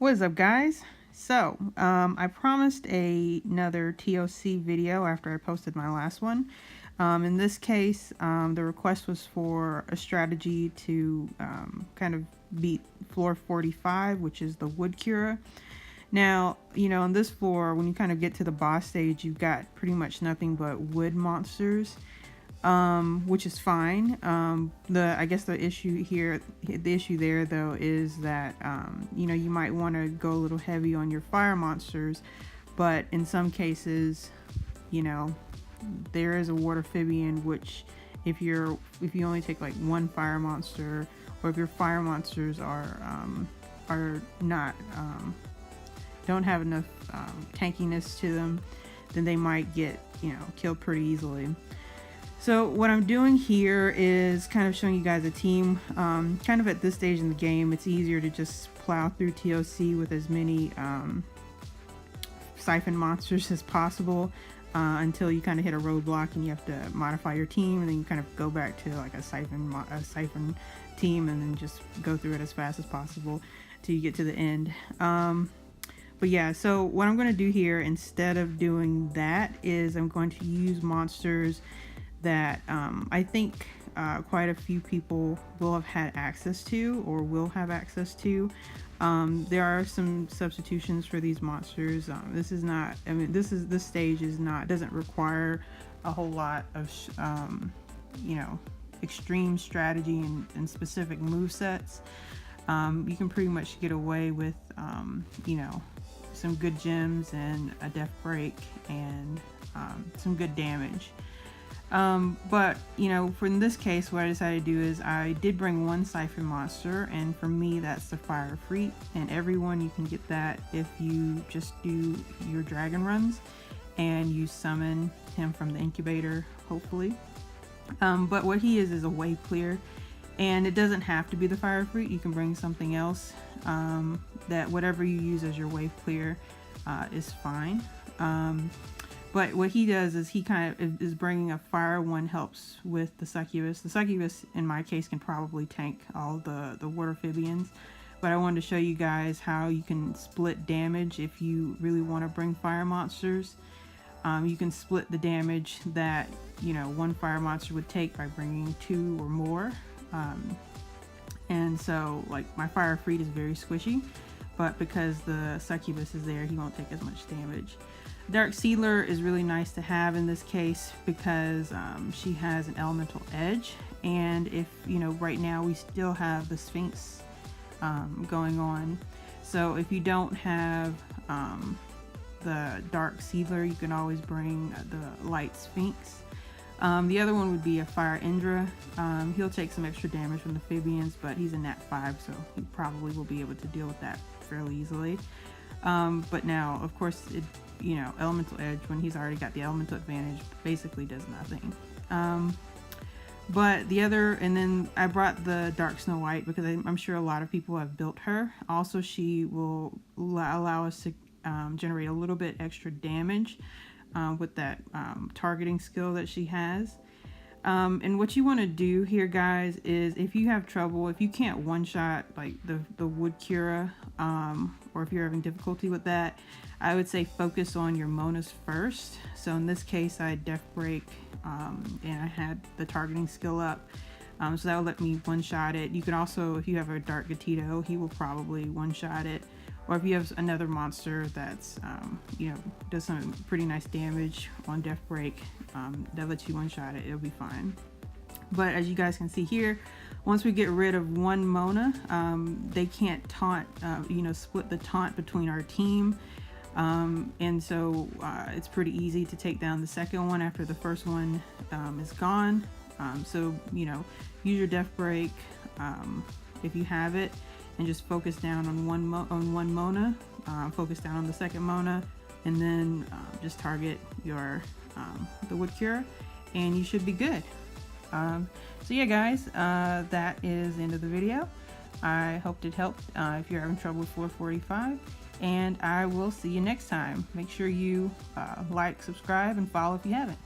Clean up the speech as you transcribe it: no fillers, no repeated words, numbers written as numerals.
What is up, guys? So I promised another TOC video after I posted my last one. In this case, the request was for a strategy to kind of beat floor 45, which is the Wood Cura. Now, you know, on this floor, when you kind of get to the boss stage, you've got pretty much nothing but wood monsters, which is fine. I guess the issue there though is that you know, you might want to go a little heavy on your fire monsters, but in some cases, you know, there is a water phibian, which if you only take like one fire monster, or if your fire monsters are not don't have enough tankiness to them, then they might get, you know, killed pretty easily. So what I'm doing here is kind of showing you guys a team. Kind of at this stage in the game, it's easier to just plow through TOC with as many siphon monsters as possible until you kind of hit a roadblock and you have to modify your team, and then you kind of go back to like a siphon team and then just go through it as fast as possible till you get to the end. But yeah, so what I'm going to do here, instead of doing that, is I'm going to use monsters that I think quite a few people will have had access to or will have access to. There are some substitutions for these monsters. This is not, I mean, this stage is not, doesn't require a whole lot of you know, extreme strategy and specific move sets. You can pretty much get away with you know, some good gems and a death break and some good damage. But you know, for in this case, what I decided to do is I did bring one siphon monster, and for me that's the fire freak, and everyone, you can get that if you just do your dragon runs and you summon him from the incubator, hopefully. But what he is a wave clear, and it doesn't have to be the fire freak. You can bring something else, that whatever you use as your wave clear is fine. But what he does is he kind of is bringing a fire one, helps with the succubus. The succubus in my case can probably tank all the water phibians, but I wanted to show you guys how you can split damage if you really want to bring fire monsters. You can split the damage that, you know, one fire monster would take by bringing two or more. And so like my fire freak is very squishy, but because the succubus is there, he won't take as much damage. Dark Sealer is really nice to have in this case because she has an elemental edge, and if you know, right now we still have the Sphinx going on, so if you don't have the Dark Sealer, you can always bring the Light Sphinx. The other one would be a Fire Indra. He'll take some extra damage from the Phibians, but he's a Nat5, so he probably will be able to deal with that fairly easily. But now, of course, you know, elemental edge, when he's already got the elemental advantage, basically does nothing. But the other, and then I brought the Dark Snow White because I'm sure a lot of people have built her. Also, she will allow us to generate a little bit extra damage with that targeting skill that she has. And what you want to do here, guys, is if you have trouble, if you can't one-shot like the Wood Cura, or if you're having difficulty with that, I would say focus on your monas first. So in this case, I had Death Break, and I had the targeting skill up, so that will let me one-shot it. You can also, if you have a Dark Gatito, he will probably one-shot it. Or if you have another monster that's, you know, does some pretty nice damage on Death Break, that lets you one-shot it, it'll be fine. But as you guys can see here, once we get rid of one Mona, they can't taunt, you know, split the taunt between our team. And so it's pretty easy to take down the second one after the first one is gone. So, you know, use your Death Break if you have it, and just focus down on one Mona, focus down on the second Mona, and then just target your the Wood Cura, and you should be good. So yeah, guys, that is the end of the video. I hoped it helped if you're having trouble with 445, and I will see you next time. Make sure you like, subscribe, and follow if you haven't.